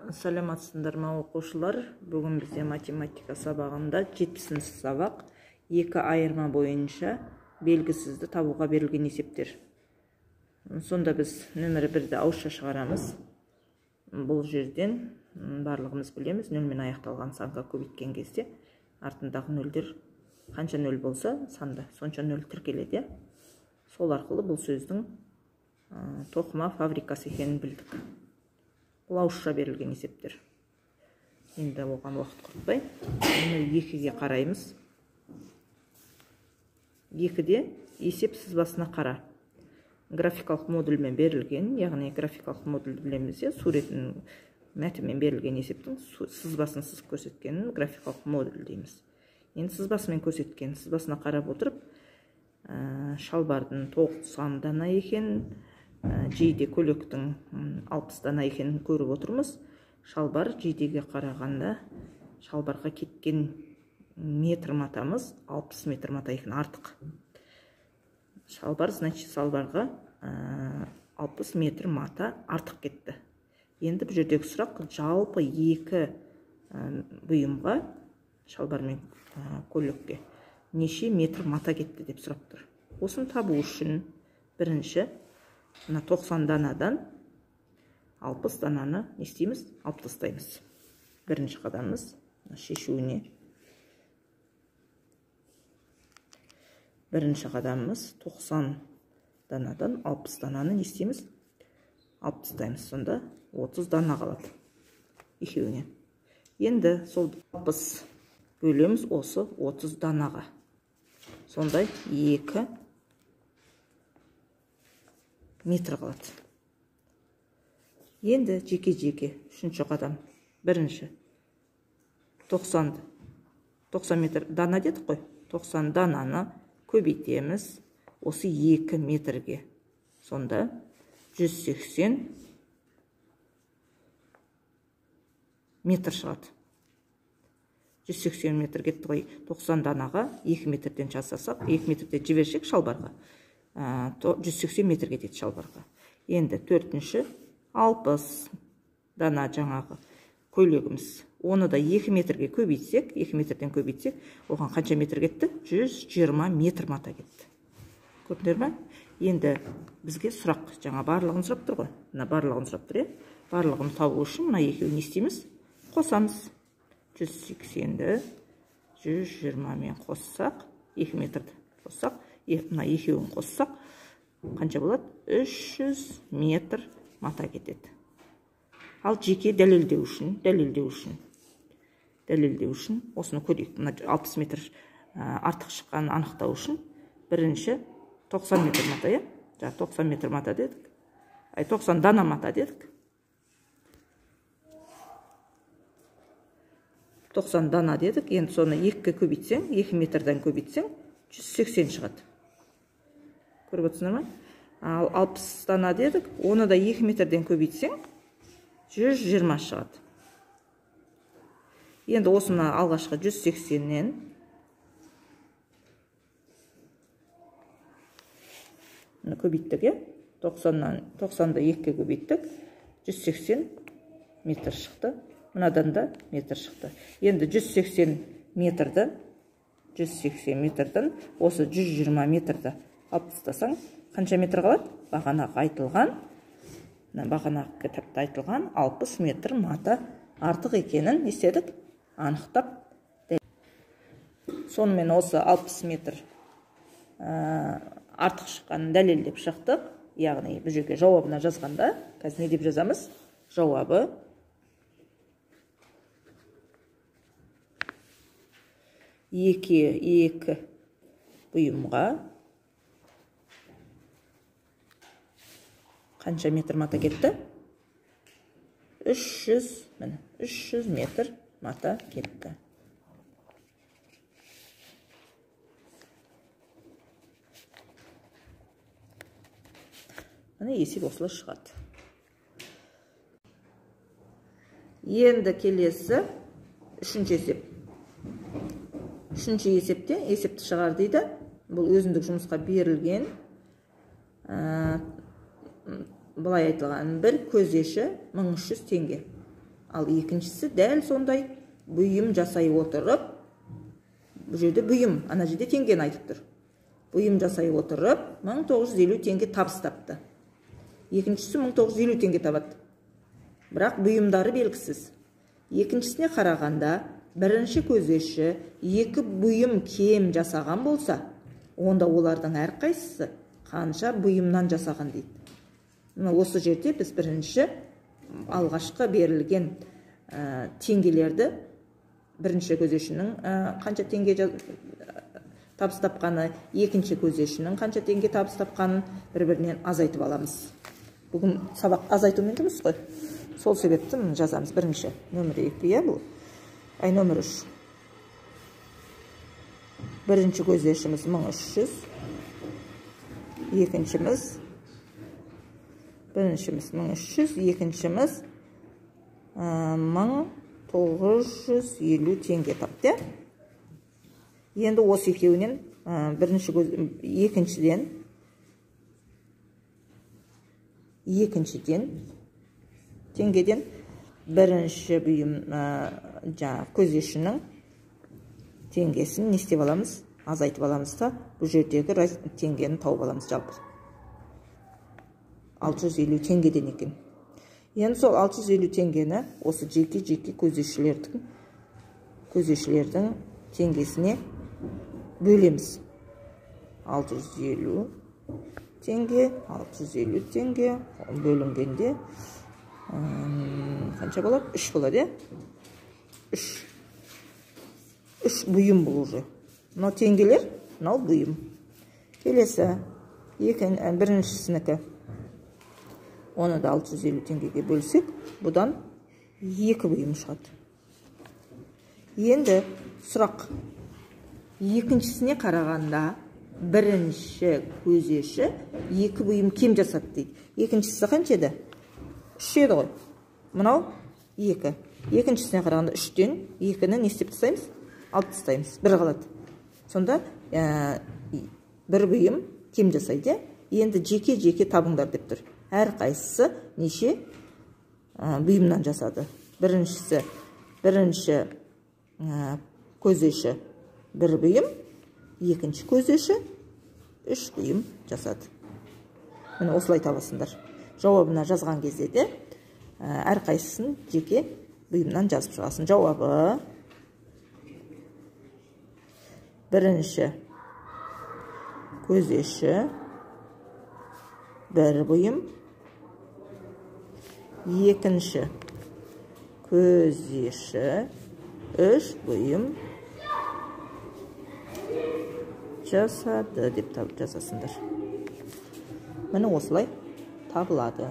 Саламатсыздар ма оқушылар? Бүгін бізде математика сабағында 70 сабақ 2 айырма бойынша белгісізді табуға берілген есептер. Сонда біз нөмірі 1-ді ауызша шығарамыз. Бұл жерден барлығымыз білеміз, нөлмен аяқталған санға көбейткен кезде артындағы нөлдер қанша нөл болса, санда сонша нөл тіркеледі. Сол арқылы бұл сөздің тоқыма фабрикасы екенін білдік. Бұл ауызша берілген есептер. Енді оған уақыт құртпай, 2-ге қараймыз. 2-де есеп сызбасына қара. Графикалық модульмен берілген, яғни графикалық модульді білеміз, суретін мәтімен берілген есептің сызбасын сызып көрсеткенін графикалық модуль дейміз. Енді сызбасымен көрсеткен сызбасына қарап отырып, шалбардың 90 дана екен, жейде көліктің 60 дана екенін көріп отырмыз. Шалбар жейдеге қарағанда шалбарға кеткен метр матамыз 60 метр мата екен, артық. Шалбар, значит, шалбарға 60 метр мата артық кетті. Енді бұл жердегі сұрақ жалпы 2 бұйымға, шалбар мен көлікке неше метр мата кетті деп сұрап тұр. Осын табу үшін бірінші 90 данадан 60 дананы не істейміз? Алып тастаймыз. Бірінші қадамымыз шешуіне. Бірінші қадамымыз 90 данадан 60 дананы не істейміз? Алып тастаймыз. Сонда 30 дана қалады екеуіне. Енді сол 60 бөлеміз осы 30 данаға. Сондай 2 метр қалады. Енді жеке-жеке үшінші қадам. Бірінші 90 метр дана дедік қой. 90 дананы көбейтеміз осы 2 метрге. Сонда 180 метр шығады. 180 метр кетті ғой. 90 данаға 2 метрден жасасақ, 2 метрден жіберсек шалбарға, 180 метр кетеді шалбарға. Енді төртінші 60 дана жаңағы көйлегіміз. Оны да 2 метрге көбейтсек, 2 метрден көбейтсек, оған қанша метр кетті? 120 метр мата кетті. Көрдіңдер ме? Енді бізге сұрақ, жаңа барлығын сұрап тұр ғой. Мына барлығын сұрап тұр, барлығын табу үшін мына екеуін не істейміз? Қосамыз. 180-ді 120-мен қоссақ, 2 метрді қоссақ, мына екеуін қоссақ, қанша болады? 300 метр мата кетеді. Ал жеке дәлелдеу үшін, осыны көрейік. 60 метр артық шыққанын анықтау үшін, бірінші 90 метр мата, 90 метр мата дедік. 90 дана мата дедік. 90 дана дедік. Енді соны 2-ге көбейтсең, 2 метрден көбейтсең, 180 шығады. Көріп отырсыңдар ма? Ал 60 дана дедік, оны да 2 метрден көбейтсең, 120 шығады. Енді осыны алғашқы 180-нен көбейттік, 90-ды 2-ге көбейттік, 180 метр шықты. Мынадан да метр шықты. Енді 180 метрді, осы 120 метрді алып тастасаң, қанша метр қалады? Бағанағы кітапта айтылған 60 метр мата артық екенін естедік, анықтап. Сонымен осы 60 метр артық шыққанын дәлелдеп шықтық. Яғни бұл жерге жауабына жазғанда, қазір не деп жазамыз? Жауабы 2 бұйымға қанша метр мата кетті? 300 метр мата кетті. Міне есеп осылай шығады. Енді келесі үшінші есеп. Үшінші есепте есепті шығар дейді. Бұл өзіндік жұмысқа берілген. Бұлай айтылған, бір көзеші 1300 теңге. Ал екіншісі дәл сондай бұйым жасай отырып, бұл жерде бұйым, ана жерде теңгені айтып тұр. Бұйым жасай отырып 1950 теңге табыс тапты. Екіншісі 1950 теңге табады. Бірақ бұйымдары белгісіз. Екіншісіне қарағанда бірінші көзеші екі бұйым кем жасаған болса, онда олардың әрқайсысы қанша бұйымнан жасаған дейді. Осы жерде біз бірінші алғашқы берілген теңгелерді, бірінші көзешінің қанша теңге табыс тапқаны, екінші көзешінің қанша теңге табыс тапқанын бір-бірінен азайтып аламыз. Бүгін сабақ азайтумен жұмыс қой. Сол себепті жазамыз. Бірінші нөмір 2, бұл. Нөмір 3. Бірінші көзешіміз 1300. Біріншіміз 1300, екіншіміз 1950 теңге тапты. Енді осы екеуінен екіншіден теңгеден бірінші бұйым көзешінің теңгесін не істеп аламыз? Азайтып аламыз да, бұл жердегі теңгені тауып аламыз жалпы. 650 теңгеден екен. Енді сол 650 теңгені осы жеке көзешілердің теңгесіне бөлеміз. 650 теңге бөлінгенде қанша болады? 3 болады, 3 бұйым бұл уже. Мынау теңгелер, мынау бұйым. Келесі біріншісінікі. Оны да 650 теңгеге бөлсек, бұдан 2 бұйым шығады. Енді сұрақ. Екіншісіне қарағанда бірінші көзеші 2 бұйым кем жасады дейді. Екіншісі қанша еді? 3 еді ғой. Мынау 2. Екіншісіне қарағанда 3-тен 2-ні не істеп тастаймыз? Алып тастаймыз. 1 қалады. Сонда бір бұйым кем жасайды. Енді жеке табыңдар деп тұр. Әр қайсысы неше бұйымнан жасады. Бірінші көзеші 1 бұйым, екінші көзеші 3 бұйым жасады. Міне осылай табасыңдар. Жауабына жазған кезде де әр қайсысын жеке бұйымнан жазып шығасың. Жауабы бірінші көзеші 1 бұйым, екінші көзеші 3 бұйым жасады деп жазасыңдар. Міне осылай табылады.